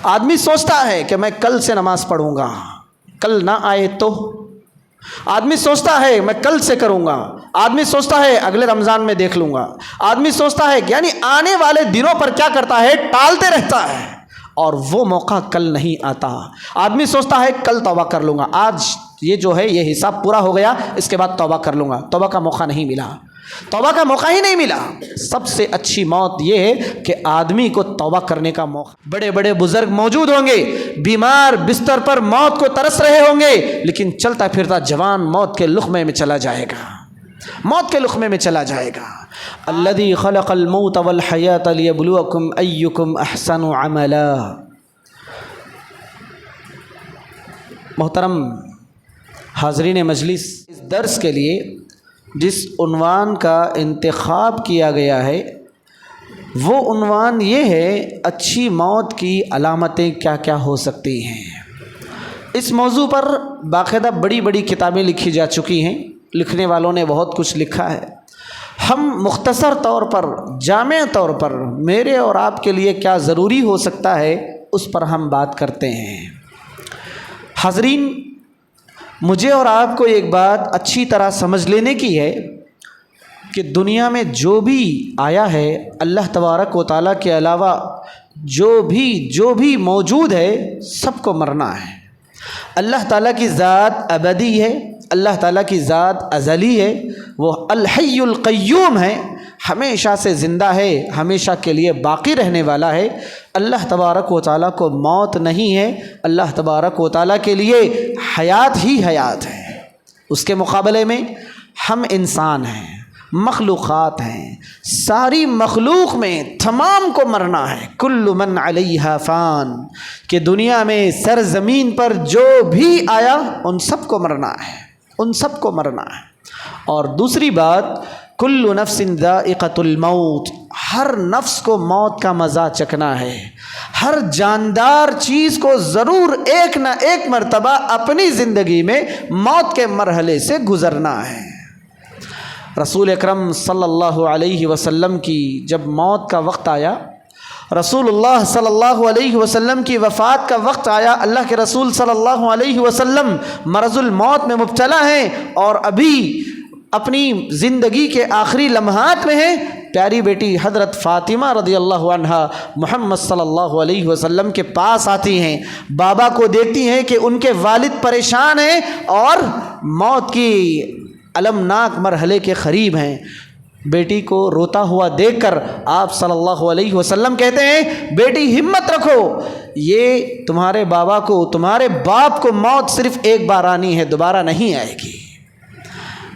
آدمی سوچتا ہے کہ میں کل سے نماز پڑھوں گا، کل نہ آئے تو۔ آدمی سوچتا ہے میں کل سے کروں گا، آدمی سوچتا ہے اگلے رمضان میں دیکھ لوں گا، آدمی سوچتا ہے یعنی آنے والے دنوں پر کیا کرتا ہے، ٹالتے رہتا ہے، اور وہ موقع کل نہیں آتا۔ آدمی سوچتا ہے کل توبہ کر لوں گا، آج یہ جو ہے یہ حساب پورا ہو گیا، اس کے بعد توبہ کر لوں گا، توبہ کا موقع نہیں ملا، توبہ کا موقع ہی نہیں ملا۔ سب سے اچھی موت یہ ہے کہ آدمی کو توبہ کرنے کا موقع۔ بڑے بڑے بزرگ موجود ہوں گے، بیمار بستر پر موت کو ترس رہے ہوں گے، لیکن چلتا پھرتا جوان موت کے لقمے میں چلا جائے گا، موت کے لقمے میں چلا جائے گا۔ الذی خلق الموت والحیاۃ لیبلوکم ایکم احسن عملا۔ محترم حاضرین مجلس، اس درس کے لیے جس عنوان کا انتخاب کیا گیا ہے وہ عنوان یہ ہے، اچھی موت کی علامتیں کیا کیا ہو سکتی ہیں۔ اس موضوع پر باقاعدہ بڑی بڑی کتابیں لکھی جا چکی ہیں، لکھنے والوں نے بہت کچھ لکھا ہے۔ ہم مختصر طور پر، جامع طور پر میرے اور آپ کے لیے کیا ضروری ہو سکتا ہے اس پر ہم بات کرتے ہیں۔ حاضرین، مجھے اور آپ کو ایک بات اچھی طرح سمجھ لینے کی ہے کہ دنیا میں جو بھی آیا ہے، اللہ تبارک و تعالیٰ کے علاوہ جو بھی موجود ہے، سب کو مرنا ہے۔ اللہ تعالیٰ کی ذات ابدی ہے، اللہ تعالیٰ کی ذات ازلی ہے، وہ الحی القیوم ہے، ہمیشہ سے زندہ ہے، ہمیشہ کے لیے باقی رہنے والا ہے۔ اللہ تبارک و تعالیٰ کو موت نہیں ہے، اللہ تبارک و تعالیٰ کے لیے حیات ہی حیات ہے۔ اس کے مقابلے میں ہم انسان ہیں، مخلوقات ہیں، ساری مخلوق میں تمام کو مرنا ہے۔ کل من علیہا فان، کہ دنیا میں سرزمین پر جو بھی آیا ان سب کو مرنا ہے، ان سب کو مرنا ہے۔ اور دوسری بات، کل نفس ذائقۃ الموت، ہر نفس کو موت کا مزہ چکھنا ہے، ہر جاندار چیز کو ضرور ایک نہ ایک مرتبہ اپنی زندگی میں موت کے مرحلے سے گزرنا ہے۔ رسول اکرم صلی اللہ علیہ وسلم کی جب موت کا وقت آیا، رسول اللہ صلی اللہ علیہ وسلم کی وفات کا وقت آیا، اللہ کے رسول صلی اللہ علیہ وسلم مرض الموت میں مبتلا ہیں اور ابھی اپنی زندگی کے آخری لمحات میں ہیں۔ پیاری بیٹی حضرت فاطمہ رضی اللہ عنہا محمد صلی اللہ علیہ وسلم کے پاس آتی ہیں، بابا کو دیکھتی ہیں کہ ان کے والد پریشان ہیں اور موت کی المناک مرحلے کے قریب ہیں۔ بیٹی کو روتا ہوا دیکھ کر آپ صلی اللہ علیہ وسلم کہتے ہیں، بیٹی ہمت رکھو، یہ تمہارے بابا کو، تمہارے باپ کو موت صرف ایک بار آنی ہے، دوبارہ نہیں آئے گی۔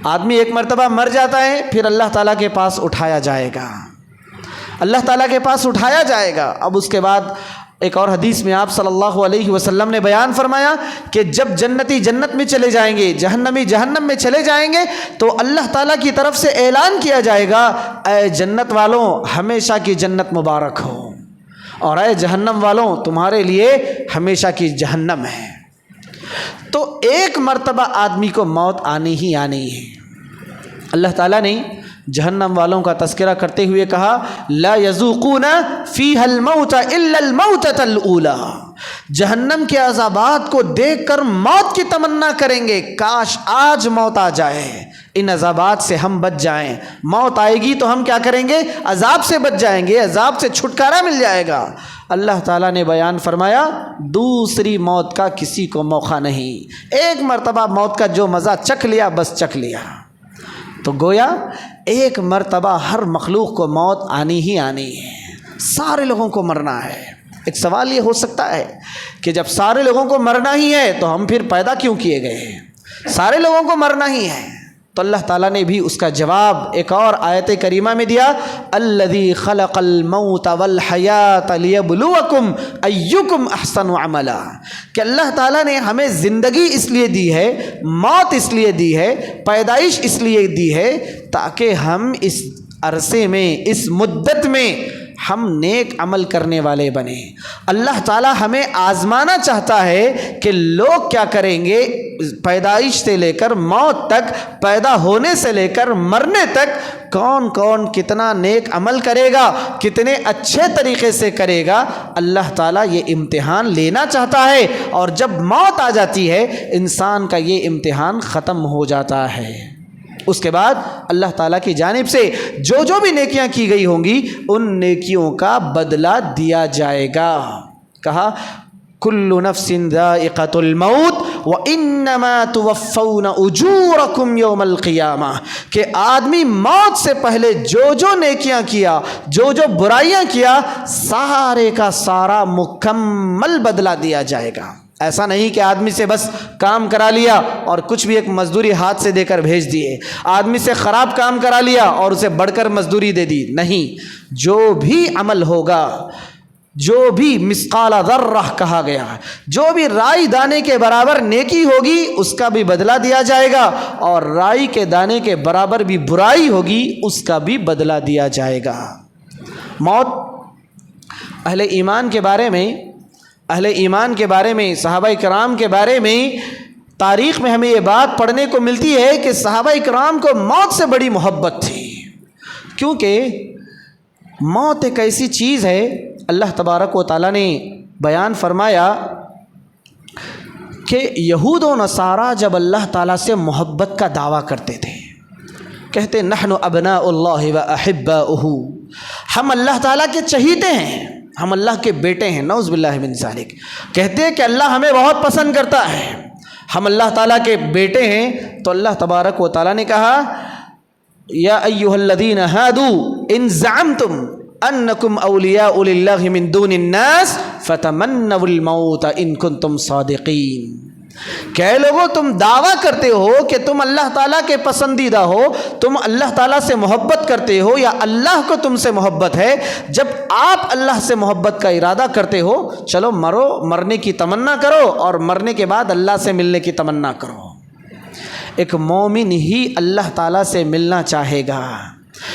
آدمی ایک مرتبہ مر جاتا ہے، پھر اللہ تعالیٰ کے پاس اٹھایا جائے گا، اللہ تعالیٰ کے پاس اٹھایا جائے گا۔ اب اس کے بعد ایک اور حدیث میں آپ صلی اللہ علیہ وسلم نے بیان فرمایا کہ جب جنتی جنت میں چلے جائیں گے، جہنمی جہنم میں چلے جائیں گے، تو اللہ تعالیٰ کی طرف سے اعلان کیا جائے گا، اے جنت والوں ہمیشہ کی جنت مبارک ہو، اور اے جہنم والوں تمہارے لیے ہمیشہ کی جہنم ہے۔ تو ایک مرتبہ آدمی کو موت آنی ہی آنی ہے۔ اللہ تعالیٰ نے جہنم والوں کا تذکرہ کرتے ہوئے کہا، لا یذوقون فیہا الموت الا الموتۃ الاولی، جہنم کے عذابات کو دیکھ کر موت کی تمنا کریں گے، کاش آج موت آ جائے، ان عذابات سے ہم بچ جائیں۔ موت آئے گی تو ہم کیا کریں گے؟ عذاب سے بچ جائیں گے، عذاب سے چھٹکارا مل جائے گا۔ اللہ تعالیٰ نے بیان فرمایا، دوسری موت کا کسی کو موقع نہیں، ایک مرتبہ موت کا جو مزہ چکھ لیا بس چکھ لیا۔ تو گویا ایک مرتبہ ہر مخلوق کو موت آنی ہی آنی ہے، سارے لوگوں کو مرنا ہے۔ ایک سوال یہ ہو سکتا ہے کہ جب سارے لوگوں کو مرنا ہی ہے تو ہم پھر پیدا کیوں کیے گئے ہیں؟ سارے لوگوں کو مرنا ہی ہے۔ تو اللہ تعالیٰ نے بھی اس کا جواب ایک اور آیت کریمہ میں دیا، الذی خلق الموت والحیات لیبلوکم ایکم احسن عملا، کہ اللہ تعالیٰ نے ہمیں زندگی اس لیے دی ہے، موت اس لیے دی ہے، پیدائش اس لیے دی ہے تاکہ ہم اس عرصے میں، اس مدت میں ہم نیک عمل کرنے والے بنیں۔ اللہ تعالیٰ ہمیں آزمانا چاہتا ہے کہ لوگ کیا کریں گے، پیدائش سے لے کر موت تک، پیدا ہونے سے لے کر مرنے تک کون کون کتنا نیک عمل کرے گا، کتنے اچھے طریقے سے کرے گا، اللہ تعالیٰ یہ امتحان لینا چاہتا ہے۔ اور جب موت آ جاتی ہے انسان کا یہ امتحان ختم ہو جاتا ہے۔ اس کے بعد اللہ تعالیٰ کی جانب سے جو جو بھی نیکیاں کی گئی ہوں گی ان نیکیوں کا بدلہ دیا جائے گا۔ کہا کل نفس ذائقۃ الموت وانما توفون اجورکم یوم القیامہ، کہ آدمی موت سے پہلے جو جو نیکیاں کیا، جو جو برائیاں کیا، سارے کا سارا مکمل بدلہ دیا جائے گا۔ ایسا نہیں کہ آدمی سے بس کام کرا لیا اور کچھ بھی ایک مزدوری ہاتھ سے دے کر بھیج دیے، آدمی سے خراب کام کرا لیا اور اسے بڑھ کر مزدوری دے دی، نہیں، جو بھی عمل ہوگا، جو بھی مثقال ذرہ کہا گیا ہے، جو بھی رائی دانے کے برابر نیکی ہوگی اس کا بھی بدلہ دیا جائے گا، اور رائی کے دانے کے برابر بھی برائی ہوگی اس کا بھی بدلہ دیا جائے گا۔ موت اہل ایمان کے بارے میں صحابہ کرام کے بارے میں تاریخ میں ہمیں یہ بات پڑھنے کو ملتی ہے کہ صحابہ کرام کو موت سے بڑی محبت تھی، کیونکہ موت ایک ایسی چیز ہے، اللہ تبارک و تعالیٰ نے بیان فرمایا کہ یہود و نصارہ جب اللہ تعالیٰ سے محبت کا دعویٰ کرتے تھے، کہتے نحن ابناء اللہ و احباؤہ، ہم اللہ تعالیٰ کے چہیتے ہیں، ہم اللہ کے بیٹے ہیں، نعوذ باللہ من ذالک، کہتے ہیں کہ اللہ ہمیں بہت پسند کرتا ہے، ہم اللہ تعالیٰ کے بیٹے ہیں۔ تو اللہ تبارک و تعالیٰ نے کہا یا ایھا الذین ھادوا ان زعمتم انکم اولیاء للہ من دون الناس فتمنوا الموت ان کنتم صادقین، کہ اے لوگوں تم دعویٰ کرتے ہو کہ تم اللہ تعالیٰ کے پسندیدہ ہو، تم اللہ تعالیٰ سے محبت کرتے ہو یا اللہ کو تم سے محبت ہے، جب آپ اللہ سے محبت کا ارادہ کرتے ہو چلو مرو، مرنے کی تمنا کرو اور مرنے کے بعد اللہ سے ملنے کی تمنا کرو۔ ایک مومن ہی اللہ تعالیٰ سے ملنا چاہے گا،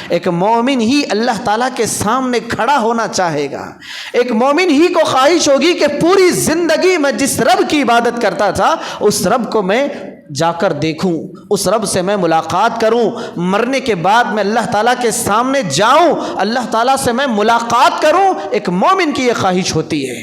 ایک مومن ہی اللہ تعالیٰ کے سامنے کھڑا ہونا چاہے گا، ایک مومن ہی کو خواہش ہوگی کہ پوری زندگی میں جس رب کی عبادت کرتا تھا اس رب کو میں جا کر دیکھوں، اس رب سے میں ملاقات کروں، مرنے کے بعد میں اللہ تعالیٰ کے سامنے جاؤں، اللہ تعالیٰ سے میں ملاقات کروں۔ ایک مومن کی یہ خواہش ہوتی ہے۔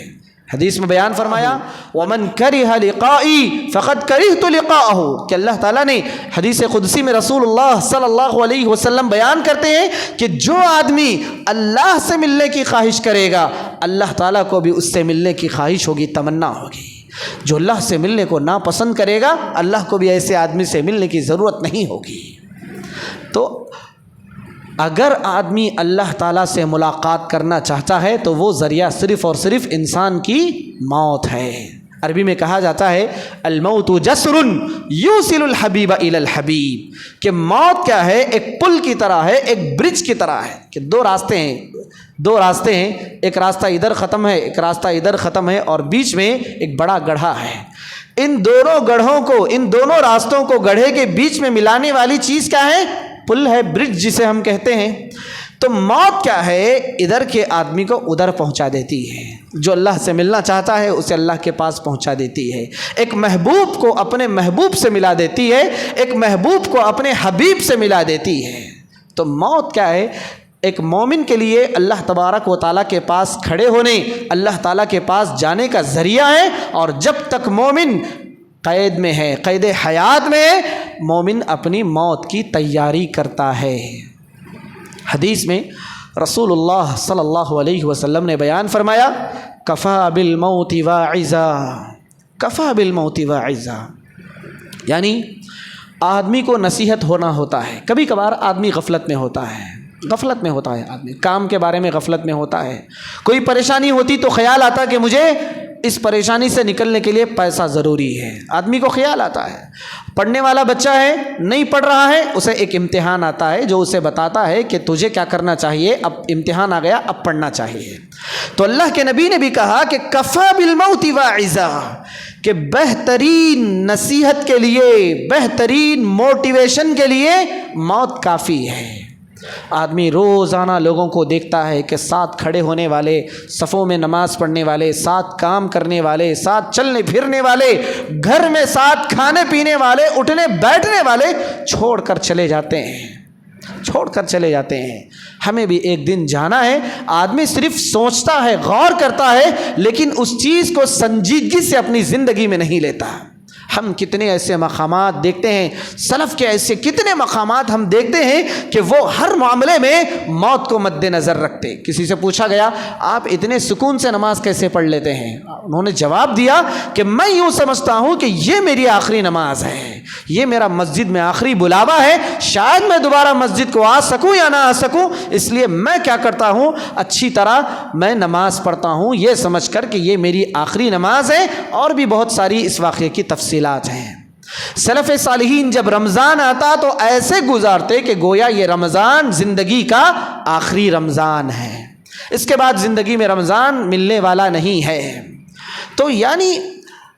حدیث میں بیان فرمایا وَمَنْ كَرِهَ لِقَائِي فَقَدْ كَرِهْتُ لِقَاءَهُ، کہ اللہ تعالیٰ نے حدیث قدسی میں رسول اللہ صلی اللہ علیہ وسلم بیان کرتے ہیں کہ جو آدمی اللہ سے ملنے کی خواہش کرے گا اللہ تعالیٰ کو بھی اس سے ملنے کی خواہش ہوگی، تمنا ہوگی۔ جو اللہ سے ملنے کو ناپسند کرے گا اللہ کو بھی ایسے آدمی سے ملنے کی ضرورت نہیں ہوگی۔ تو اگر آدمی اللہ تعالیٰ سے ملاقات کرنا چاہتا ہے تو وہ ذریعہ صرف اور صرف انسان کی موت ہے۔ عربی میں کہا جاتا ہے الموت جسر یوصل الحبیب الی الحبیب، کہ موت کیا ہے، ایک پل کی طرح ہے، ایک برج کی طرح ہے، کہ دو راستے ہیں، ایک راستہ ادھر ختم ہے، ایک راستہ ادھر ختم ہے اور بیچ میں ایک بڑا گڑھا ہے۔ ان دونوں گڑھوں کو، ان دونوں راستوں کو گڑھے کے بیچ میں ملانے والی چیز کیا ہے؟ پل ہے، برج جسے ہم کہتے ہیں۔ تو موت کیا ہے؟ ادھر کے آدمی کو ادھر پہنچا دیتی ہے، جو اللہ سے ملنا چاہتا ہے اسے اللہ کے پاس پہنچا دیتی ہے، ایک محبوب کو اپنے محبوب سے ملا دیتی ہے، ایک محبوب کو اپنے حبیب سے ملا دیتی ہے۔ تو موت کیا ہے؟ ایک مومن کے لیے اللہ تبارک و تعالیٰ کے پاس کھڑے ہونے، اللہ تعالیٰ کے پاس جانے کا ذریعہ ہے، اور جب تک مومن قید میں ہے، قید حیات میں ہے، مومن اپنی موت کی تیاری کرتا ہے۔ حدیث میں رسول اللہ صلی اللہ علیہ وسلم نے بیان فرمایا کفا بالموت واعظا، کفا بالموت واعظا، یعنی آدمی کو نصیحت ہونا ہوتا ہے۔ کبھی کبھار آدمی غفلت میں ہوتا ہے آدمی کام کے بارے میں غفلت میں ہوتا ہے، کوئی پریشانی ہوتی تو خیال آتا کہ مجھے اس پریشانی سے نکلنے کے لیے پیسہ ضروری ہے، آدمی کو خیال آتا ہے۔ پڑھنے والا بچہ ہے، نہیں پڑھ رہا ہے، اسے ایک امتحان آتا ہے جو اسے بتاتا ہے کہ تجھے کیا کرنا چاہیے، اب امتحان آ گیا، اب پڑھنا چاہیے۔ تو اللہ کے نبی نے بھی کہا کہ کفا بالموت واعظا، کہ بہترین نصیحت کے لیے، بہترین موٹیویشن کے لیے موت کافی ہے۔ آدمی روزانہ لوگوں کو دیکھتا ہے کہ ساتھ کھڑے ہونے والے، صفوں میں نماز پڑھنے والے، ساتھ کام کرنے والے، ساتھ چلنے پھرنے والے، گھر میں ساتھ کھانے پینے والے، اٹھنے بیٹھنے والے چھوڑ کر چلے جاتے ہیں، چھوڑ کر چلے جاتے ہیں۔ ہمیں بھی ایک دن جانا ہے۔ آدمی صرف سوچتا ہے، غور کرتا ہے، لیکن اس چیز کو سنجیدگی سے اپنی زندگی میں نہیں لیتا۔ ہم کتنے ایسے مقامات دیکھتے ہیں، سلف کے ایسے کتنے مقامات ہم دیکھتے ہیں کہ وہ ہر معاملے میں موت کو مد نظر رکھتے۔ کسی سے پوچھا گیا آپ اتنے سکون سے نماز کیسے پڑھ لیتے ہیں؟ انہوں نے جواب دیا کہ میں یوں سمجھتا ہوں کہ یہ میری آخری نماز ہے، یہ میرا مسجد میں آخری بلاوا ہے، شاید میں دوبارہ مسجد کو آ سکوں یا نہ آ سکوں، اس لیے میں کیا کرتا ہوں، اچھی طرح میں نماز پڑھتا ہوں یہ سمجھ کر کہ یہ میری آخری نماز ہے۔ اور بھی بہت ساری اس واقعے کی تفصیلات ہیں۔ سلف صالحین جب رمضان آتا تو ایسے گزارتے کہ گویا یہ رمضان زندگی کا آخری رمضان ہے، اس کے بعد زندگی میں رمضان ملنے والا نہیں ہے۔ تو یعنی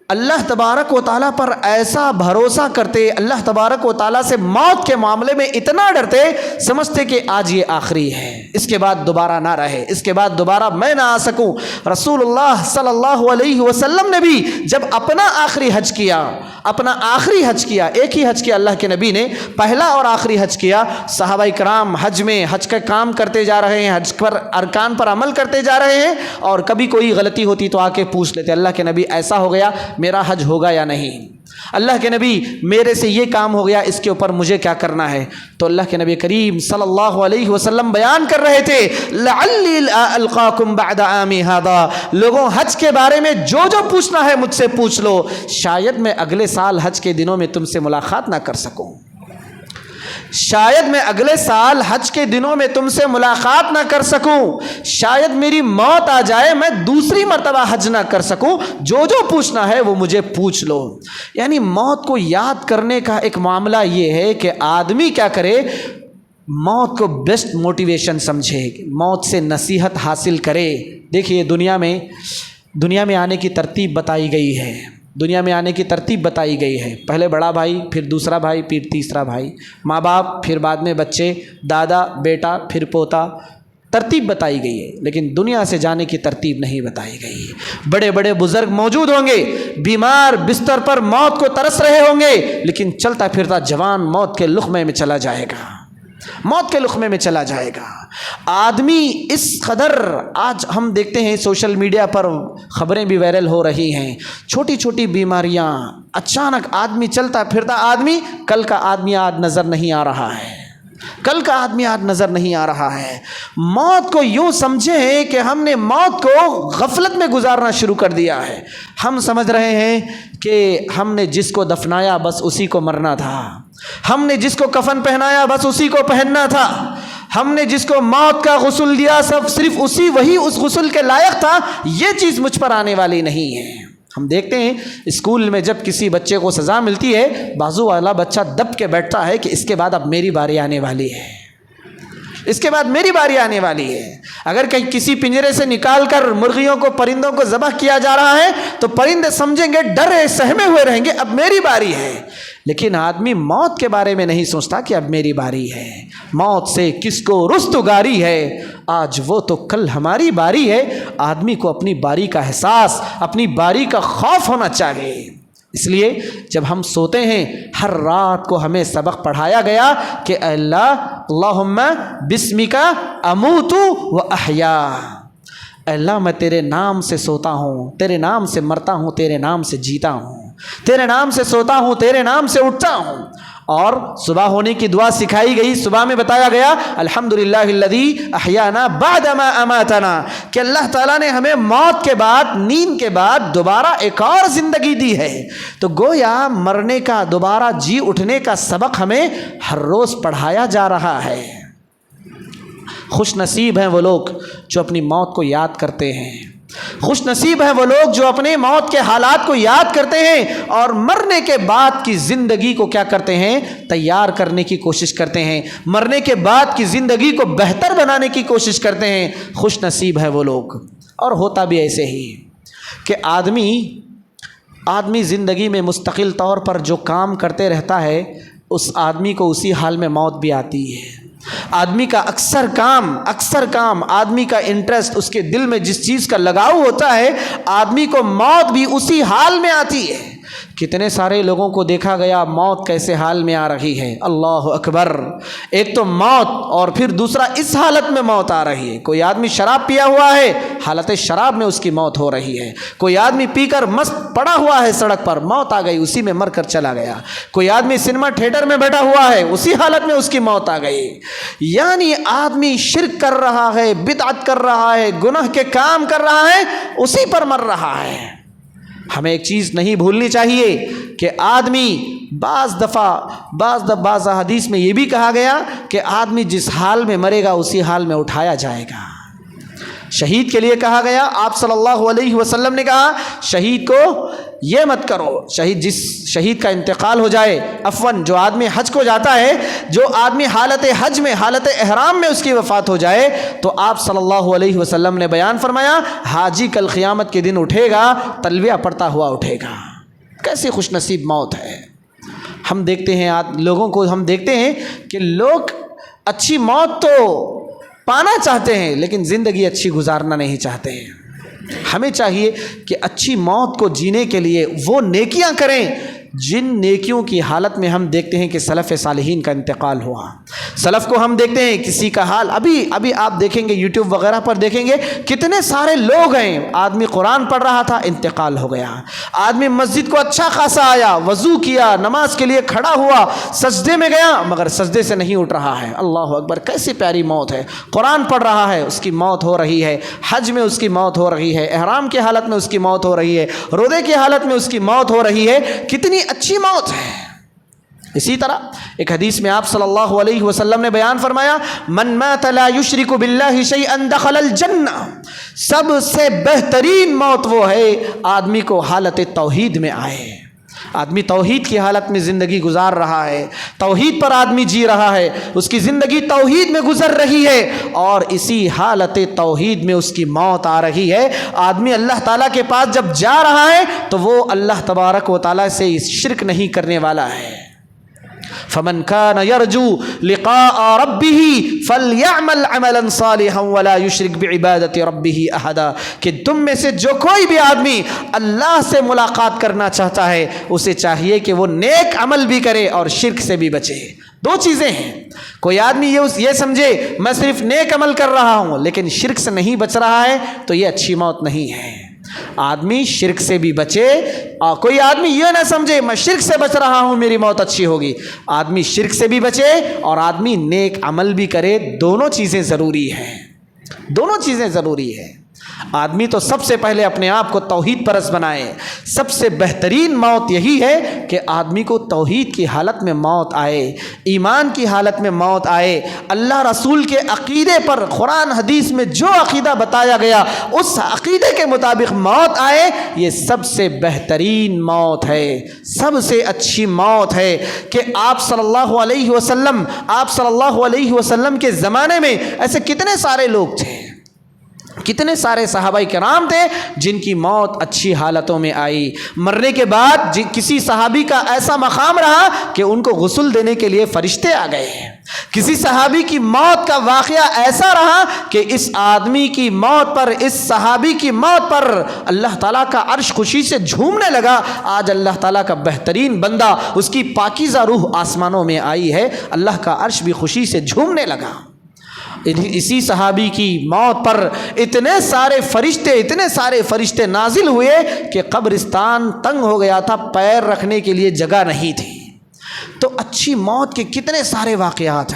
اللہ تبارک و تعالیٰ پر ایسا بھروسہ کرتے، اللہ تبارک و تعالیٰ سے موت کے معاملے میں اتنا ڈرتے، سمجھتے کہ آج یہ آخری ہے، اس کے بعد دوبارہ نہ رہے، اس کے بعد دوبارہ میں نہ آ سکوں۔ رسول اللہ صلی اللہ علیہ وسلم نے بھی جب اپنا آخری حج کیا، اپنا آخری حج کیا، ایک ہی حج کیا اللہ کے نبی نے، پہلا اور آخری حج کیا، صحابہ کرام حج میں حج کا کام کرتے جا رہے ہیں، حج پر ارکان پر عمل کرتے جا رہے ہیں، اور کبھی کوئی غلطی ہوتی تو آ کے پوچھ لیتے اللہ کے نبی ایسا ہو گیا، میرا حج ہوگا یا نہیں؟ اللہ کے نبی میرے سے یہ کام ہو گیا، اس کے اوپر مجھے کیا کرنا ہے؟ تو اللہ کے نبی کریم صلی اللہ علیہ وسلم بیان کر رہے تھے لعلی القاکم بعد عامی ھذا، لوگوں حج کے بارے میں جو جو پوچھنا ہے مجھ سے پوچھ لو، شاید میں اگلے سال حج کے دنوں میں تم سے ملاقات نہ کر سکوں، شاید میں اگلے سال حج کے دنوں میں تم سے ملاقات نہ کر سکوں، شاید میری موت آ جائے میں دوسری مرتبہ حج نہ کر سکوں، جو جو پوچھنا ہے وہ مجھے پوچھ لو۔ یعنی موت کو یاد کرنے کا ایک معاملہ یہ ہے کہ آدمی کیا کرے، موت کو بیسٹ موٹیویشن سمجھے، موت سے نصیحت حاصل کرے۔ دیکھیے دنیا میں آنے کی ترتیب بتائی گئی ہے، دنیا میں آنے کی ترتیب بتائی گئی ہے، پہلے بڑا بھائی، پھر دوسرا بھائی، پھر تیسرا بھائی، ماں باپ، پھر بعد میں بچے، دادا بیٹا، پھر پوتا، ترتیب بتائی گئی ہے، لیکن دنیا سے جانے کی ترتیب نہیں بتائی گئی ہے۔ بڑے بڑے بزرگ موجود ہوں گے، بیمار بستر پر موت کو ترس رہے ہوں گے، لیکن چلتا پھرتا جوان موت کے لقمے میں چلا جائے گا، موت کے لقمے میں چلا جائے گا۔ آدمی اس قدر، آج ہم دیکھتے ہیں سوشل میڈیا پر خبریں بھی وائرل ہو رہی ہیں، چھوٹی چھوٹی بیماریاں، اچانک آدمی چلتا پھرتا آدمی، کل کا آدمی آج نظر نہیں آ رہا ہے، کل کا آدمی آج نظر نہیں آ رہا ہے۔ موت کو یوں سمجھے ہیں کہ ہم نے موت کو غفلت میں گزارنا شروع کر دیا ہے۔ ہم سمجھ رہے ہیں کہ ہم نے جس کو دفنایا بس اسی کو مرنا تھا، ہم نے جس کو کفن پہنایا بس اسی کو پہننا تھا، ہم نے جس کو موت کا غسل دیا سب صرف وہی اس غسل کے لائق تھا، یہ چیز مجھ پر آنے والی نہیں ہے۔ ہم دیکھتے ہیں اسکول میں جب کسی بچے کو سزا ملتی ہے، بازو والا بچہ دب کے بیٹھتا ہے کہ اس کے بعد اب میری باری آنے والی ہے، اس کے بعد میری باری آنے والی ہے۔ اگر کہیں کسی پنجرے سے نکال کر مرغیوں کو، پرندوں کو ذبح کیا جا رہا ہے تو پرندے سمجھیں گے، ڈرے سہمے ہوئے رہیں گے، اب میری باری ہے۔ لیکن آدمی موت کے بارے میں نہیں سوچتا کہ اب میری باری ہے، موت سے کس کو رستگاری ہے، آج وہ تو کل ہماری باری ہے۔ آدمی کو اپنی باری کا احساس، اپنی باری کا خوف ہونا چاہیے۔ اس لیے جب ہم سوتے ہیں ہر رات کو ہمیں سبق پڑھایا گیا کہ اے اللہ، اللہم بسمک اموت و احیا، اے اللہ میں تیرے نام سے سوتا ہوں، تیرے نام سے مرتا ہوں، تیرے نام سے جیتا ہوں، تیرے نام سے سوتا ہوں، تیرے نام سے اٹھتا ہوں۔ اور صبح ہونے کی دعا سکھائی گئی، صبح میں بتایا گیا الحمدللہ الذی احیانا بعد ما اماتنا، کہ اللہ تعالیٰ نے ہمیں موت کے بعد، نیند کے بعد دوبارہ ایک اور زندگی دی ہے۔ تو گویا مرنے کا، دوبارہ جی اٹھنے کا سبق ہمیں ہر روز پڑھایا جا رہا ہے۔ خوش نصیب ہیں وہ لوگ جو اپنی موت کو یاد کرتے ہیں، خوش نصیب ہیں وہ لوگ جو اپنے موت کے حالات کو یاد کرتے ہیں اور مرنے کے بعد کی زندگی کو کیا کرتے ہیں، تیار کرنے کی کوشش کرتے ہیں، مرنے کے بعد کی زندگی کو بہتر بنانے کی کوشش کرتے ہیں۔ خوش نصیب ہے وہ لوگ۔ اور ہوتا بھی ایسے ہی کہ آدمی زندگی میں مستقل طور پر جو کام کرتے رہتا ہے، اس آدمی کو اسی حال میں موت بھی آتی ہے۔ آدمی کا اکثر کام آدمی کا انٹرسٹ، اس کے دل میں جس چیز کا لگاؤ ہوتا ہے، آدمی کو موت بھی اسی حال میں آتی ہے۔ کتنے سارے لوگوں کو دیکھا گیا موت کیسے حال میں آ رہی ہے، اللہ اکبر۔ ایک تو موت، اور پھر دوسرا اس حالت میں موت آ رہی ہے۔ کوئی آدمی شراب پیا ہوا ہے، حالت شراب میں اس کی موت ہو رہی ہے۔ کوئی آدمی پی کر مست پڑا ہوا ہے سڑک پر، موت آ گئی، اسی میں مر کر چلا گیا۔ کوئی آدمی سنیما تھیٹر میں بیٹھا ہوا ہے، اسی حالت میں اس کی موت آ گئی۔ یعنی آدمی شرک کر رہا ہے، بدعت کر رہا ہے، گناہ کے کام کر رہا ہے، اسی پر مر رہا ہے۔ ہمیں ایک چیز نہیں بھولنی چاہیے کہ آدمی بعض حدیث میں یہ بھی کہا گیا کہ آدمی جس حال میں مرے گا اسی حال میں اٹھایا جائے گا۔ شہید کے لیے کہا گیا، آپ صلی اللہ علیہ وسلم نے کہا شہید کو یہ مت کرو، جس شہید کا انتقال ہو جائے، عفواً جو آدمی حج کو جاتا ہے، جو آدمی حالت حج میں، حالت احرام میں اس کی وفات ہو جائے، تو آپ صلی اللہ علیہ وسلم نے بیان فرمایا حاجی کل قیامت کے دن اٹھے گا، تلبیہ پڑھتا ہوا اٹھے گا۔ کیسی خوش نصیب موت ہے۔ ہم دیکھتے ہیں لوگوں کو، ہم دیکھتے ہیں کہ لوگ اچھی موت تو پانا چاہتے ہیں لیکن زندگی اچھی گزارنا نہیں چاہتے ہیں۔ ہمیں چاہیے کہ اچھی موت کو جینے کے لیے وہ نیکیاں کریں جن نیکیوں کی حالت میں ہم دیکھتے ہیں کہ سلف صالحین کا انتقال ہوا۔ سلف کو ہم دیکھتے ہیں کسی کا حال ابھی آپ دیکھیں گے یوٹیوب وغیرہ پر دیکھیں گے کتنے سارے لوگ ہیں، آدمی قرآن پڑھ رہا تھا انتقال ہو گیا، آدمی مسجد کو اچھا خاصا آیا، وضو کیا، نماز کے لیے کھڑا ہوا، سجدے میں گیا مگر سجدے سے نہیں اٹھ رہا ہے۔ اللہ اکبر، کیسی پیاری موت ہے۔ قرآن پڑھ رہا ہے، اس کی موت ہو رہی ہے، حج میں اس کی موت ہو رہی ہے، احرام کی حالت میں اس کی موت ہو رہی ہے، روزے کی حالت میں اس کی موت ہو رہی ہے، کتنی اچھی موت ہے۔ اسی طرح ایک حدیث میں آپ صلی اللہ علیہ وسلم نے بیان فرمایا من مات لا یشرک باللہ شیئا دخل الجنہ، سب سے بہترین موت وہ ہے آدمی کو حالت توحید میں آئے، آدمی توحید کی حالت میں زندگی گزار رہا ہے، توحید پر آدمی جی رہا ہے، اس کی زندگی توحید میں گزر رہی ہے اور اسی حالت توحید میں اس کی موت آ رہی ہے۔ آدمی اللہ تعالیٰ کے پاس جب جا رہا ہے تو وہ اللہ تبارک و تعالیٰ سے شرک نہیں کرنے والا ہے۔ فمن كان يرجو لقاء ربه فليعمل عملا صالحا ولا يشرك بعبادة ربه احدا، کہ تم میں سے جو کوئی بھی آدمی اللہ سے ملاقات کرنا چاہتا ہے اسے چاہیے کہ وہ نیک عمل بھی کرے اور شرک سے بھی بچے۔ دو چیزیں ہیں، کوئی آدمی یہ سمجھے میں صرف نیک عمل کر رہا ہوں لیکن شرک سے نہیں بچ رہا ہے تو یہ اچھی موت نہیں ہے۔ آدمی شرک سے بھی بچے، اور کوئی آدمی یہ نہ سمجھے میں شرک سے بچ رہا ہوں میری موت اچھی ہوگی۔ آدمی شرک سے بھی بچے اور آدمی نیک عمل بھی کرے، دونوں چیزیں ضروری ہیں، دونوں چیزیں ضروری ہیں۔ آدمی تو سب سے پہلے اپنے آپ کو توحید پرست بنائے۔ سب سے بہترین موت یہی ہے کہ آدمی کو توحید کی حالت میں موت آئے، ایمان کی حالت میں موت آئے، اللہ رسول کے عقیدے پر قرآن حدیث میں جو عقیدہ بتایا گیا اس عقیدے کے مطابق موت آئے، یہ سب سے بہترین موت ہے، سب سے اچھی موت ہے۔ کہ آپ صلی اللہ علیہ وسلم کے زمانے میں ایسے کتنے سارے لوگ تھے، کتنے سارے صحابہ کرام تھے جن کی موت اچھی حالتوں میں آئی۔ مرنے کے بعد کسی صحابی کا ایسا مقام رہا کہ ان کو غسل دینے کے لیے فرشتے آ گئے، کسی صحابی کی موت کا واقعہ ایسا رہا کہ اس آدمی کی موت پر، اس صحابی کی موت پر اللہ تعالیٰ کا عرش خوشی سے جھومنے لگا۔ آج اللہ تعالیٰ کا بہترین بندہ، اس کی پاکیزہ روح آسمانوں میں آئی ہے، اللہ کا عرش بھی خوشی سے جھومنے لگا۔ اسی صحابی کی موت پر اتنے سارے فرشتے نازل ہوئے کہ قبرستان تنگ ہو گیا تھا، پیر رکھنے کے لیے جگہ نہیں تھی۔ تو اچھی موت کے کتنے سارے واقعات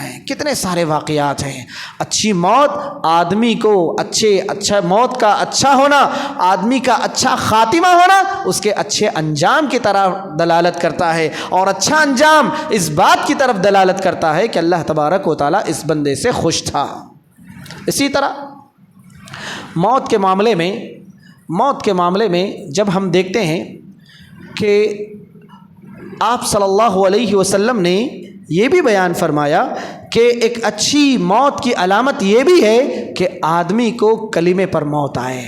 ہیں، اچھی موت آدمی کو اچھا موت کا اچھا ہونا، آدمی کا اچھا خاتمہ ہونا اس کے اچھے انجام کی طرف دلالت کرتا ہے، اور اچھا انجام اس بات کی طرف دلالت کرتا ہے کہ اللہ تبارک و تعالیٰ اس بندے سے خوش تھا۔ اسی طرح موت کے معاملے میں جب ہم دیکھتے ہیں کہ آپ صلی اللہ علیہ وسلم نے یہ بھی بیان فرمایا کہ ایک اچھی موت کی علامت یہ بھی ہے کہ آدمی کو کلمے پر موت آئے۔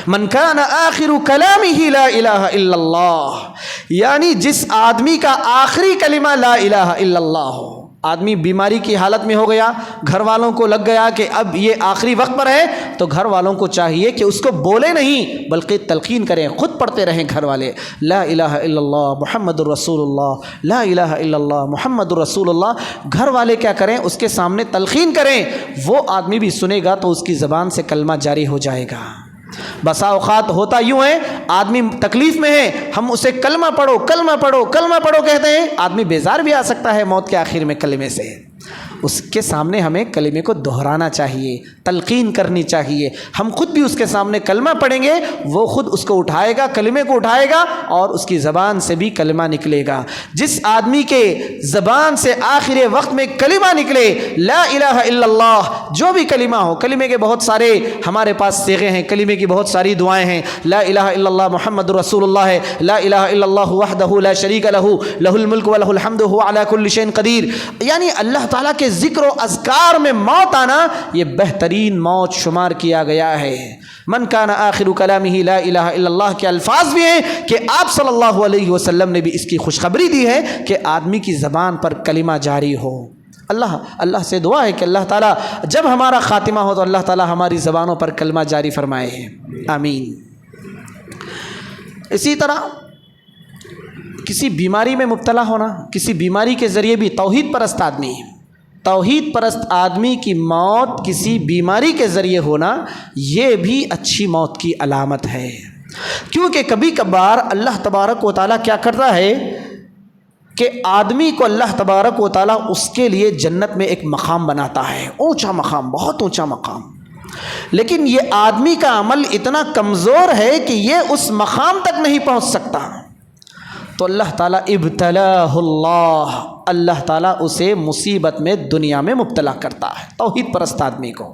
من کان آخر کلامہ لا الہ الا اللہ، یعنی جس آدمی کا آخری کلمہ لا الہ الا اللہ ہو، آدمی بیماری کی حالت میں ہو گیا، گھر والوں کو لگ گیا کہ اب یہ آخری وقت پر ہے، تو گھر والوں کو چاہیے کہ اس کو بولے نہیں بلکہ تلقین کریں، خود پڑھتے رہیں گھر والے، لا الہ الا اللہ محمد الرسول اللہ، لا الہ الا اللہ محمد الرسول اللہ۔ گھر والے کیا کریں؟ اس کے سامنے تلقین کریں، وہ آدمی بھی سنے گا تو اس کی زبان سے کلمہ جاری ہو جائے گا۔ بسا اوقات ہوتا یوں ہے، آدمی تکلیف میں ہے، ہم اسے کلمہ پڑھو کلمہ پڑھو کلمہ پڑھو کہتے ہیں، آدمی بیزار بھی آ سکتا ہے موت کے آخر میں کلمے سے۔ اس کے سامنے ہمیں کلمے کو دہرانا چاہیے، تلقین کرنی چاہیے۔ ہم خود بھی اس کے سامنے کلمہ پڑھیں گے، وہ خود اس کو اٹھائے گا، کلمے کو اٹھائے گا، اور اس کی زبان سے بھی کلمہ نکلے گا۔ جس آدمی کے زبان سے آخر وقت میں کلمہ نکلے، لا الہ الا اللہ، جو بھی کلمہ ہو، کلمے کے بہت سارے ہمارے پاس صیغے ہیں، کلمے کی بہت ساری دعائیں ہیں، لا الہ الا اللہ محمد رسول اللہ ہے، لا الہ الا اللہ وحدہ لا شریک لہ، لہ الملک ولہ الحمد وہو علی کل شیء قدیر۔ یعنی اللہ تعالیٰ کے ذکر و اذکار میں موت آنا، یہ بہترین موت شمار کیا گیا ہے۔ من کان آخر کلامہ لا الہ الا اللہ کے الفاظ بھی ہیں کہ آپ صلی اللہ علیہ وسلم نے بھی اس کی خوشخبری دی ہے کہ آدمی کی زبان پر کلمہ جاری ہو۔ اللہ سے دعا ہے کہ اللہ تعالیٰ جب ہمارا خاتمہ ہو تو اللہ تعالیٰ ہماری زبانوں پر کلمہ جاری فرمائے، آمین۔ اسی طرح کسی بیماری میں مبتلا ہونا، کسی بیماری کے ذریعے بھی توحید پرست آدمی کی موت کسی بیماری کے ذریعے ہونا، یہ بھی اچھی موت کی علامت ہے۔ کیونکہ کبھی کبھار اللہ تبارک و تعالیٰ کیا کرتا ہے کہ آدمی کو اللہ تبارک و تعالیٰ اس کے لیے جنت میں ایک مقام بناتا ہے، اونچا مقام، بہت اونچا مقام، لیکن یہ آدمی کا عمل اتنا کمزور ہے کہ یہ اس مقام تک نہیں پہنچ سکتا، تو اللہ تعالیٰ ابتلاہ اللہ تعالیٰ اسے مصیبت میں دنیا میں مبتلا کرتا ہے۔ توحید پرست آدمی کو،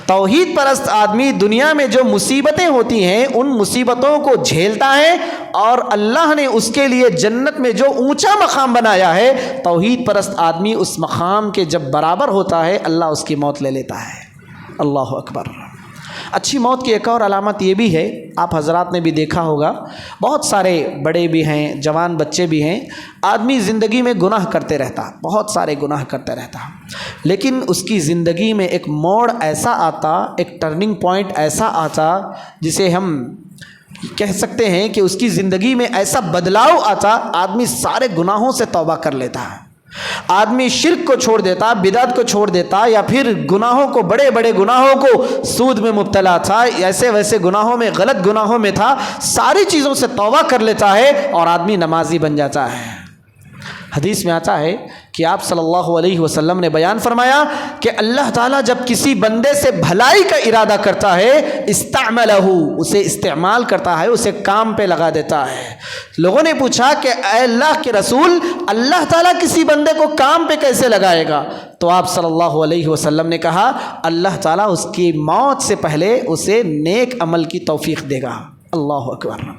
توحید پرست آدمی دنیا میں جو مصیبتیں ہوتی ہیں ان مصیبتوں کو جھیلتا ہے، اور اللہ نے اس کے لیے جنت میں جو اونچا مقام بنایا ہے، توحید پرست آدمی اس مقام کے جب برابر ہوتا ہے اللہ اس کی موت لے لیتا ہے۔ اللہ اکبر۔ اچھی موت کی ایک اور علامت یہ بھی ہے، آپ حضرات نے بھی دیکھا ہوگا، بہت سارے بڑے بھی ہیں، جوان بچے بھی ہیں، آدمی زندگی میں گناہ کرتے رہتا، بہت سارے گناہ کرتے رہتا، لیکن اس کی زندگی میں ایک موڑ ایسا آتا، ایک ٹرننگ پوائنٹ ایسا آتا جسے ہم کہہ سکتے ہیں کہ اس کی زندگی میں ایسا بدلاؤ آتا، آدمی سارے گناہوں سے توبہ کر لیتا ہے، آدمی شرک کو چھوڑ دیتا، بدعت کو چھوڑ دیتا، یا پھر گناہوں کو، بڑے بڑے گناہوں کو، سود میں مبتلا تھا، ایسے ویسے گناہوں میں، غلط گناہوں میں تھا، ساری چیزوں سے توبہ کر لیتا ہے اور آدمی نمازی بن جاتا ہے۔ حدیث میں آتا ہے کہ آپ صلی اللہ علیہ وسلم نے بیان فرمایا کہ اللہ تعالیٰ جب کسی بندے سے بھلائی کا ارادہ کرتا ہے، استعملہ، اسے استعمال کرتا ہے، اسے کام پہ لگا دیتا ہے۔ لوگوں نے پوچھا کہ اے اللہ کے رسول، اللہ تعالیٰ کسی بندے کو کام پہ کیسے لگائے گا؟ تو آپ صلی اللہ علیہ وسلم نے کہا اللہ تعالیٰ اس کی موت سے پہلے اسے نیک عمل کی توفیق دے گا۔ اللہ اکبر۔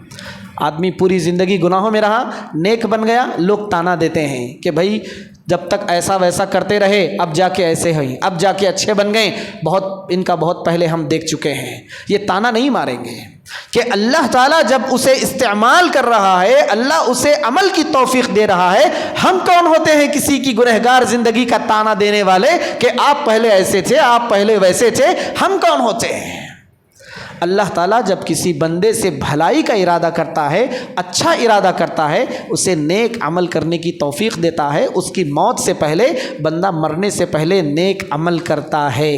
آدمی پوری زندگی گناہوں میں رہا، نیک بن گیا، لوگ تانا دیتے ہیں کہ بھائی جب تک ایسا ویسا کرتے رہے اب جا کے ایسے ہوئی، اب جا کے اچھے بن گئے، ان کا بہت پہلے ہم دیکھ چکے ہیں۔ یہ تانا نہیں ماریں گے کہ اللہ تعالیٰ جب اسے استعمال کر رہا ہے، اللہ اسے عمل کی توفیق دے رہا ہے۔ ہم کون ہوتے ہیں کسی کی گنہگار زندگی کا تانا دینے والے کہ آپ پہلے ایسے تھے، آپ پہلے ویسے تھے؟ ہم کون ہوتے ہیں؟ اللہ تعالیٰ جب کسی بندے سے بھلائی کا ارادہ کرتا ہے، اچھا ارادہ کرتا ہے، اسے نیک عمل کرنے کی توفیق دیتا ہے۔ اس کی موت سے پہلے، بندہ مرنے سے پہلے نیک عمل کرتا ہے،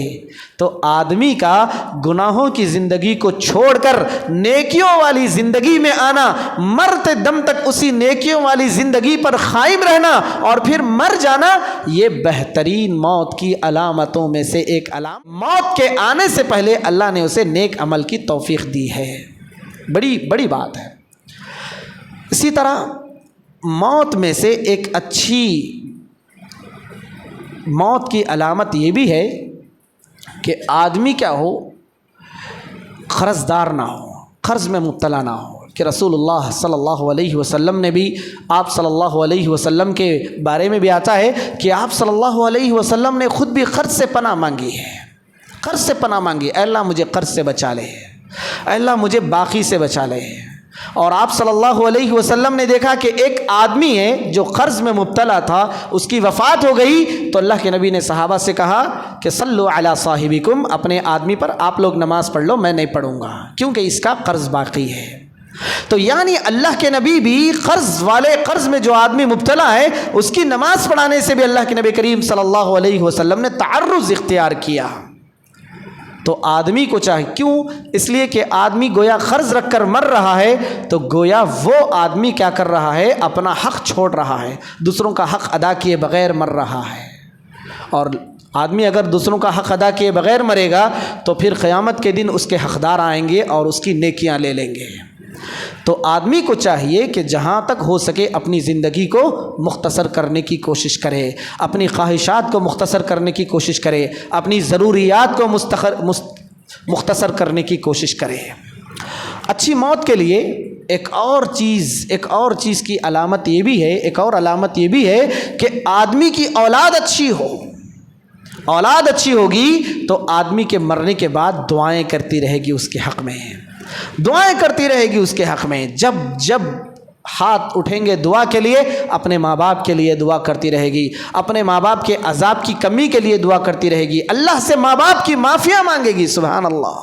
تو آدمی کا گناہوں کی زندگی کو چھوڑ کر نیکیوں والی زندگی میں آنا، مرتے دم تک اسی نیکیوں والی زندگی پر قائم رہنا اور پھر مر جانا، یہ بہترین موت کی علامتوں میں سے ایک علامت۔ موت کے آنے سے پہلے اللہ نے اسے نیک عمل کی توفیق دی ہے، بڑی بڑی بات ہے۔ اسی طرح موت میں سے ایک اچھی موت کی علامت یہ بھی ہے کہ آدمی کیا ہو، قرض دار نہ ہو، قرض میں مبتلا نہ ہو، کہ رسول اللہ صلی اللہ علیہ وسلم نے بھی، آپ صلی اللہ علیہ وسلم کے بارے میں بھی آتا ہے کہ آپ صلی اللہ علیہ وسلم نے خود بھی قرض سے پناہ مانگی ہے، قرض سے پناہ مانگی، اے اللہ مجھے قرض سے بچا لے، اے اللہ مجھے باقی سے بچا لے۔ اور آپ صلی اللہ علیہ وسلم نے دیکھا کہ ایک آدمی ہے جو قرض میں مبتلا تھا، اس کی وفات ہو گئی تو اللہ کے نبی نے صحابہ سے کہا کہ صلو علی صاحبکم، اپنے آدمی پر آپ لوگ نماز پڑھ لو، میں نہیں پڑھوں گا کیونکہ اس کا قرض باقی ہے۔ تو یعنی اللہ کے نبی بھی قرض میں جو آدمی مبتلا ہے اس کی نماز پڑھانے سے بھی اللہ کے نبی کریم صلی اللہ علیہ وسلم نے تعرض اختیار کیا۔ تو آدمی کو چاہیے، کیوں؟ اس لیے کہ آدمی گویا قرض رکھ کر مر رہا ہے، تو گویا وہ آدمی کیا کر رہا ہے؟ اپنا حق چھوڑ رہا ہے، دوسروں کا حق ادا کیے بغیر مر رہا ہے۔ اور آدمی اگر دوسروں کا حق ادا کیے بغیر مرے گا تو پھر قیامت کے دن اس کے حقدار آئیں گے اور اس کی نیکیاں لے لیں گے۔ تو آدمی کو چاہیے کہ جہاں تک ہو سکے اپنی زندگی کو مختصر کرنے کی کوشش کرے، اپنی خواہشات کو مختصر کرنے کی کوشش کرے، اپنی ضروریات کو مختصر کرنے کی کوشش کرے۔ اچھی موت کے لیے ایک اور چیز کی علامت یہ بھی ہے، ایک اور علامت یہ بھی ہے کہ آدمی کی اولاد اچھی ہو۔ اولاد اچھی ہوگی تو آدمی کے مرنے کے بعد دعائیں کرتی رہے گی اس کے حق میں، دعائیں کرتی رہے گی اس کے حق میں۔ جب ہاتھ اٹھیں گے دعا کے لیے، اپنے ماں باپ کے لیے دعا کرتی رہے گی، اپنے ماں باپ کے عذاب کی کمی کے لیے دعا کرتی رہے گی، اللہ سے ماں باپ کی معافیاں مانگے گی۔ سبحان اللہ،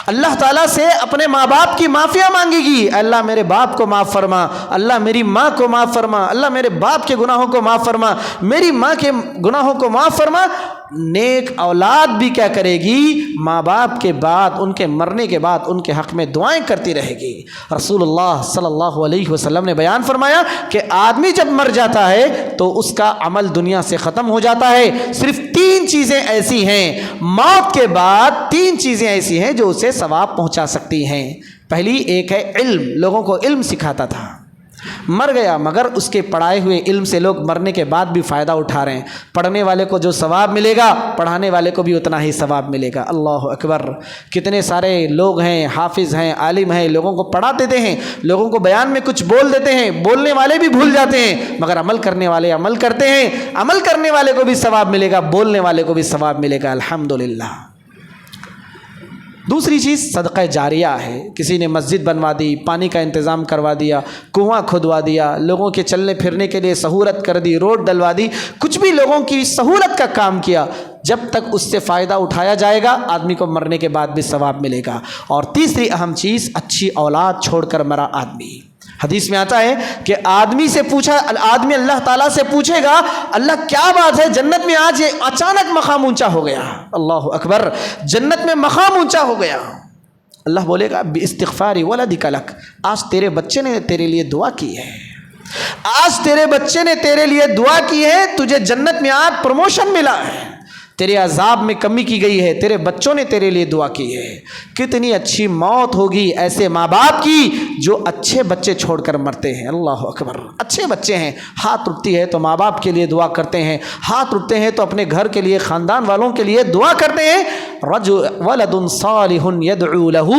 اللہ تعالیٰ سے اپنے ماں باپ کی معافیاں مانگے گی، اللہ میرے باپ کو معاف فرما، اللہ میری ماں کو معاف فرما، اللہ میرے باپ کے گناہوں کو معاف فرما، میری ماں کے گناہوں کو معاف فرما۔ نیک اولاد بھی کیا کرے گی؟ ماں باپ کے بعد، ان کے مرنے کے بعد ان کے حق میں دعائیں کرتی رہے گی۔ رسول اللہ صلی اللہ علیہ وسلم نے بیان فرمایا کہ آدمی جب مر جاتا ہے تو اس کا عمل دنیا سے ختم ہو جاتا ہے، صرف 3 چیزیں ایسی ہیں موت کے بعد، 3 چیزیں ایسی ہیں جو اسے ثواب پہنچا سکتی ہیں۔ پہلی ایک ہے علم، لوگوں کو علم سکھاتا تھا، مر گیا مگر اس کے پڑھائے ہوئے علم سے لوگ مرنے کے بعد بھی فائدہ اٹھا رہے ہیں۔ پڑھنے والے کو جو ثواب ملے گا پڑھانے والے کو بھی اتنا ہی ثواب ملے گا۔ اللہ اکبر، کتنے سارے لوگ ہیں، حافظ ہیں، عالم ہیں، لوگوں کو پڑھا دیتے ہیں، لوگوں کو بیان میں کچھ بول دیتے ہیں، بولنے والے بھی بھول جاتے ہیں، مگر عمل کرنے والے عمل کرتے ہیں، عمل کرنے والے کو بھی ثواب ملے گا، بولنے والے کو بھی ثواب ملے گا۔ الحمدللہ۔ دوسری چیز صدقہ جاریہ ہے، کسی نے مسجد بنوا دی، پانی کا انتظام کروا دیا، کنواں کھدوا دیا، لوگوں کے چلنے پھرنے کے لیے سہولت کر دی، روڈ ڈلوا دی، کچھ بھی لوگوں کی سہولت کا کام کیا، جب تک اس سے فائدہ اٹھایا جائے گا آدمی کو مرنے کے بعد بھی ثواب ملے گا۔ اور تیسری اہم چیز، اچھی اولاد چھوڑ کر مرا آدمی۔ حدیث میں آتا ہے کہ آدمی اللہ تعالیٰ سے پوچھے گا، اللہ کیا بات ہے جنت میں آج یہ اچانک مقام اونچا ہو گیا؟ اللہ اکبر، جنت میں مقام اونچا ہو گیا۔ اللہ بولے گا باستغفار ولدک لک، آج تیرے بچے نے تیرے لیے دعا کی ہے، آج تیرے بچے نے تیرے لیے دعا کی ہے، تجھے جنت میں آج پروموشن ملا ہے، تیرے عذاب میں کمی کی گئی ہے، تیرے بچوں نے تیرے لیے دعا کی ہے۔ کتنی اچھی موت ہوگی ایسے ماں باپ کی جو اچھے بچے چھوڑ کر مرتے ہیں۔ اللہ اکبر، اچھے بچے ہیں، ہاتھ اٹھتی ہے تو ماں باپ کے لیے دعا کرتے ہیں، ہاتھ اٹھتے ہیں تو اپنے گھر کے لیے، خاندان والوں کے لیے دعا کرتے ہیں۔ ولد صالح یدعو لہ،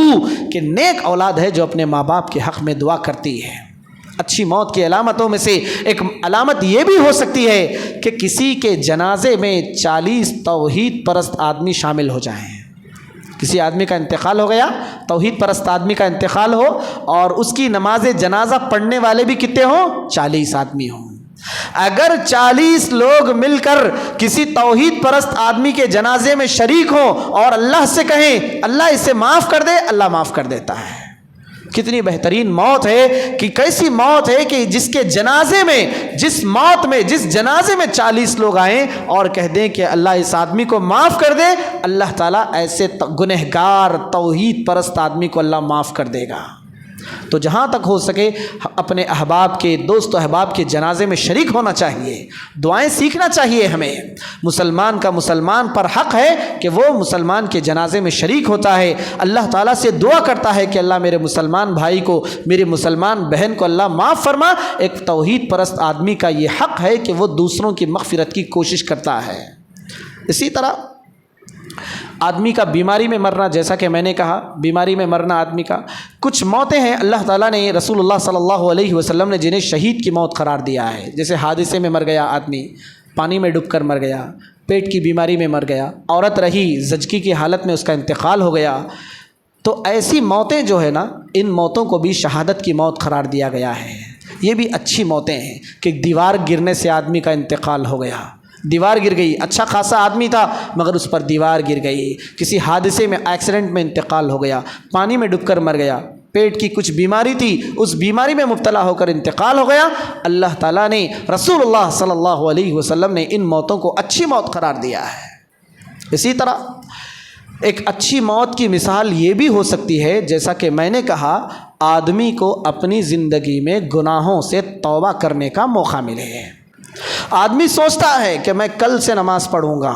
کہ نیک اولاد ہے جو اپنے ماں باپ کے حق میں دعا کرتی ہے۔ اچھی موت کی علامتوں میں سے ایک علامت یہ بھی ہو سکتی ہے کہ کسی کے جنازے میں 40 توحید پرست آدمی شامل ہو جائیں۔ کسی آدمی کا انتقال ہو گیا، توحید پرست آدمی کا انتقال ہو، اور اس کی نماز جنازہ پڑھنے والے بھی کتنے ہوں؟ 40 آدمی ہوں۔ اگر 40 لوگ مل کر کسی توحید پرست آدمی کے جنازے میں شریک ہوں اور اللہ سے کہیں اللہ اسے معاف کر دے، اللہ معاف کر دیتا ہے۔ کتنی بہترین موت ہے، کہ کیسی موت ہے کہ جس کے جنازے میں، جس جنازے میں 40 لوگ آئیں اور کہہ دیں کہ اللہ اس آدمی کو معاف کر دے، اللہ تعالیٰ ایسے گنہگار توحید پرست آدمی کو اللہ معاف کر دے گا۔ تو جہاں تک ہو سکے اپنے احباب کے، دوست و احباب کے جنازے میں شریک ہونا چاہیے، دعائیں سیکھنا چاہیے ہمیں۔ مسلمان کا مسلمان پر حق ہے کہ وہ مسلمان کے جنازے میں شریک ہوتا ہے، اللہ تعالیٰ سے دعا کرتا ہے کہ اللہ میرے مسلمان بھائی کو، میرے مسلمان بہن کو اللہ معاف فرما۔ ایک توحید پرست آدمی کا یہ حق ہے کہ وہ دوسروں کی مغفرت کی کوشش کرتا ہے۔ اسی طرح آدمی کا بیماری میں مرنا، جیسا کہ میں نے کہا بیماری میں مرنا آدمی کا، کچھ موتیں ہیں اللہ تعالیٰ نے، رسول اللہ صلی اللہ علیہ وسلم نے جنہیں شہید کی موت قرار دیا ہے۔ جیسے حادثے میں مر گیا آدمی، پانی میں ڈوب کر مر گیا، پیٹ کی بیماری میں مر گیا، عورت رہی زچگی کی حالت میں اس کا انتقال ہو گیا، تو ایسی موتیں جو ہے نا، ان موتوں کو بھی شہادت کی موت قرار دیا گیا ہے۔ یہ بھی اچھی موتیں ہیں کہ دیوار گرنے سے آدمی کا انتقال ہو گیا، دیوار گر گئی، اچھا خاصا آدمی تھا مگر اس پر دیوار گر گئی، کسی حادثے میں ایکسیڈنٹ میں انتقال ہو گیا، پانی میں ڈوب کر مر گیا، پیٹ کی کچھ بیماری تھی اس بیماری میں مبتلا ہو کر انتقال ہو گیا۔ اللہ تعالیٰ نے، رسول اللہ صلی اللہ علیہ وسلم نے ان موتوں کو اچھی موت قرار دیا ہے۔ اسی طرح ایک اچھی موت کی مثال یہ بھی ہو سکتی ہے، جیسا کہ میں نے کہا، آدمی کو اپنی زندگی میں گناہوں سے توبہ کرنے کا موقع ملے۔ آدمی سوچتا ہے کہ میں کل سے نماز پڑھوں گا،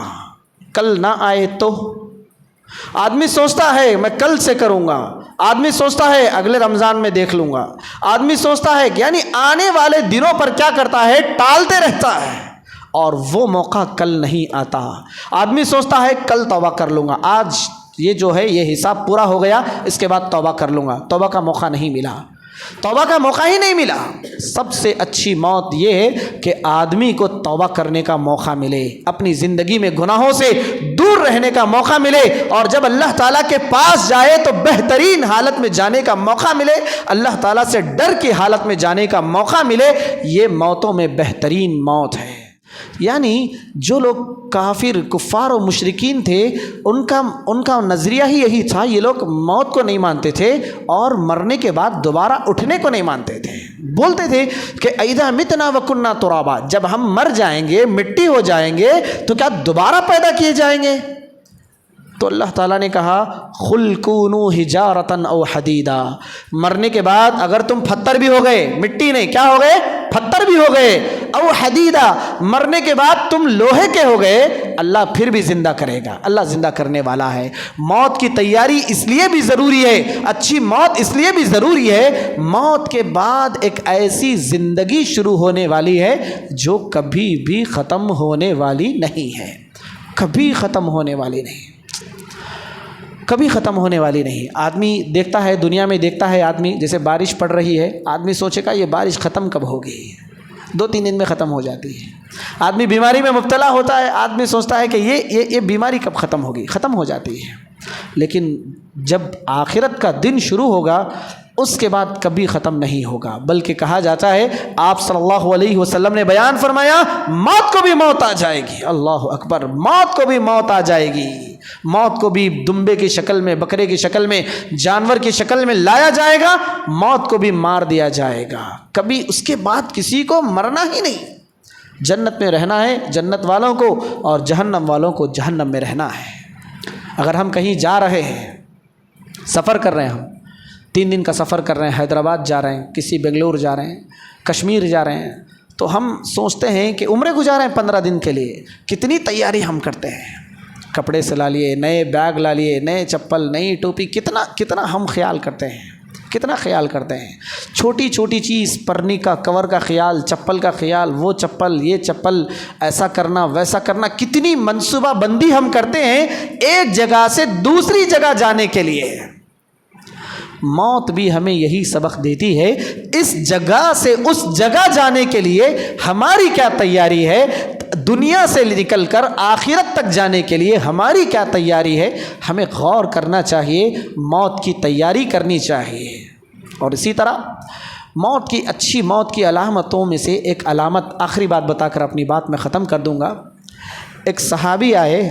کل نہ آئے تو؟ آدمی سوچتا ہے میں کل سے کروں گا، آدمی سوچتا ہے اگلے رمضان میں دیکھ لوں گا، آدمی سوچتا ہے کہ یعنی آنے والے دنوں پر کیا کرتا ہے، ٹالتے رہتا ہے، اور وہ موقع کل نہیں آتا۔ آدمی سوچتا ہے کل توبہ کر لوں گا، آج یہ جو ہے یہ حساب پورا ہو گیا، اس کے بعد توبہ کر لوں گا، توبہ کا موقع نہیں ملا، توبہ کا موقع ہی نہیں ملا۔ سب سے اچھی موت یہ ہے کہ آدمی کو توبہ کرنے کا موقع ملے، اپنی زندگی میں گناہوں سے دور رہنے کا موقع ملے، اور جب اللہ تعالیٰ کے پاس جائے تو بہترین حالت میں جانے کا موقع ملے، اللہ تعالیٰ سے ڈر کی حالت میں جانے کا موقع ملے۔ یہ موتوں میں بہترین موت ہے۔ یعنی جو لوگ کافر، کفار و مشرکین تھے، ان کا نظریہ ہی یہی تھا، یہ لوگ موت کو نہیں مانتے تھے اور مرنے کے بعد دوبارہ اٹھنے کو نہیں مانتے تھے۔ بولتے تھے کہ اذا متنا وکننا ترابا، جب ہم مر جائیں گے، مٹی ہو جائیں گے، تو کیا دوبارہ پیدا کیے جائیں گے؟ تو اللہ تعالیٰ نے کہا قل کونوا حجارۃ او حدیدا، مرنے کے بعد اگر تم پتھر بھی ہو گئے، مٹی نہیں، کیا ہو گئے؟ پتھر بھی ہو گئے، او حدیدا، مرنے کے بعد تم لوہے کے ہو گئے، اللہ پھر بھی زندہ کرے گا، اللہ زندہ کرنے والا ہے۔ موت کی تیاری اس لیے بھی ضروری ہے، اچھی موت اس لیے بھی ضروری ہے، موت کے بعد ایک ایسی زندگی شروع ہونے والی ہے جو کبھی بھی ختم ہونے والی نہیں ہے، کبھی ختم ہونے والی نہیں، کبھی ختم ہونے والی نہیں۔ آدمی دیکھتا ہے، دنیا میں دیکھتا ہے آدمی، جیسے بارش پڑ رہی ہے، آدمی سوچے گا یہ بارش ختم کب ہوگی، 2-3 دن میں ختم ہو جاتی ہے۔ آدمی بیماری میں مبتلا ہوتا ہے، آدمی سوچتا ہے کہ یہ بیماری کب ختم ہوگی، ختم ہو جاتی ہے۔ لیکن جب آخرت کا دن شروع ہوگا اس کے بعد کبھی ختم نہیں ہوگا، بلکہ کہا جاتا ہے، آپ صلی اللہ علیہ وسلم نے بیان فرمایا، موت کو بھی موت آ جائے گی، اللہ اکبر، موت کو بھی موت آ جائے گی، موت کو بھی دمبے کی شکل میں، بکرے کی شکل میں، جانور کی شکل میں لایا جائے گا، موت کو بھی مار دیا جائے گا، کبھی اس کے بعد کسی کو مرنا ہی نہیں۔ جنت میں رہنا ہے جنت والوں کو، اور جہنم والوں کو جہنم میں رہنا ہے۔ اگر ہم کہیں جا رہے ہیں، سفر کر رہے ہیں، ہم 3 دن کا سفر کر رہے ہیں، حیدرآباد جا رہے ہیں، کسی بنگلور جا رہے ہیں، کشمیر جا رہے ہیں، تو ہم سوچتے ہیں کہ عمرے کو جا رہے ہیں 15 دن کے لیے، کتنی تیاری ہم کرتے ہیں، کپڑے سے لا لیے، نئے بیگ لا لیے، نئے چپل، نئی ٹوپی، کتنا ہم خیال کرتے ہیں، کتنا خیال کرتے ہیں، چھوٹی چھوٹی چیز، پرنی کا کور کا خیال، چپل کا خیال، وہ چپل، یہ چپل، ایسا کرنا ویسا کرنا، کتنی منصوبہ بندی ہم کرتے ہیں ایک جگہ سے دوسری جگہ جانے کے لیے۔ موت بھی ہمیں یہی سبق دیتی ہے، اس جگہ سے اس جگہ جانے کے لیے ہماری کیا تیاری ہے، دنیا سے نکل کر آخرت تک جانے کے لیے ہماری کیا تیاری ہے، ہمیں غور کرنا چاہیے، موت کی تیاری کرنی چاہیے۔ اور اسی طرح موت کی، اچھی موت کی علامتوں میں سے ایک علامت، آخری بات بتا کر اپنی بات میں ختم کر دوں گا۔ ایک صحابی آئے،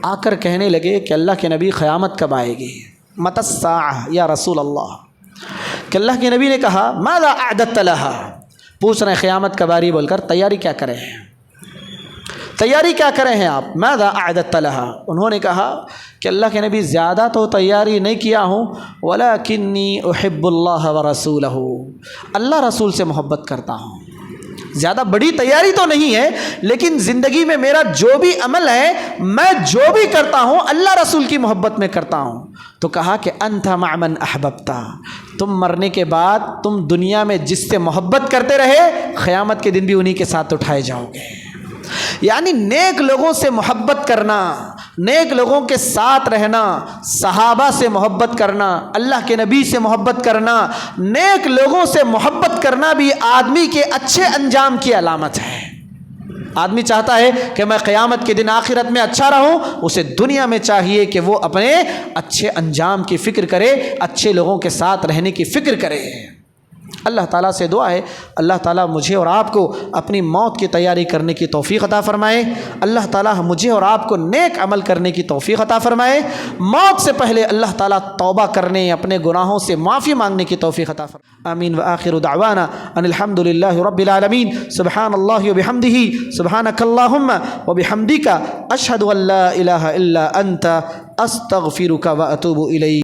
آ کر کہنے لگے کہ اللہ کے نبی قیامت کب آئے گی، متی الساعہ یا رسول اللہ، کہ اللہ کے نبی نے کہا ماذا اعددت لها، پوچھ رہے ہیں قیامت کب آ رہی بول کر، تیاری کیا کرے ہیں، تیاری کیا کرے ہیں آپ، ماذا اعددت لها، انہوں نے کہا کہ اللہ کے نبی زیادہ تو تیاری نہیں کیا ہوں، ولکنی احب اللہ ورسولہ، اللہ رسول سے محبت کرتا ہوں، زیادہ بڑی تیاری تو نہیں ہے، لیکن زندگی میں میرا جو بھی عمل ہے، میں جو بھی کرتا ہوں اللہ رسول کی محبت میں کرتا ہوں۔ تو کہا کہ انت مع من احببتا، تم مرنے کے بعد تم دنیا میں جس سے محبت کرتے رہے، قیامت کے دن بھی انہی کے ساتھ اٹھائے جاؤ گے۔ یعنی نیک لوگوں سے محبت کرنا، نیک لوگوں کے ساتھ رہنا، صحابہ سے محبت کرنا، اللہ کے نبی سے محبت کرنا، نیک لوگوں سے محبت کرنا بھی آدمی کے اچھے انجام کی علامت ہے، آدمی چاہتا ہے کہ میں قیامت کے دن آخرت میں اچھا رہوں، اسے دنیا میں چاہیے کہ وہ اپنے اچھے انجام کی فکر کرے، اچھے لوگوں کے ساتھ رہنے کی فکر کرے۔ اللہ تعالیٰ سے دعا ہے اللہ تعالیٰ مجھے اور آپ کو اپنی موت کی تیاری کرنے کی توفیق عطا فرمائے، اللہ تعالیٰ مجھے اور آپ کو نیک عمل کرنے کی توفیق عطا فرمائے، موت سے پہلے اللہ تعالیٰ توبہ کرنے، اپنے گناہوں سے معافی مانگنے کی توفیق عطا فرمائے۔ آمین وآخر دعوانا ان الحمد للہ رب العالمین۔ سبحان اللہ وبحمدہ، سبحانک اللہم وبحمدک، اشہد ان لا الہ الا انت، استغفرک واتوب الیک۔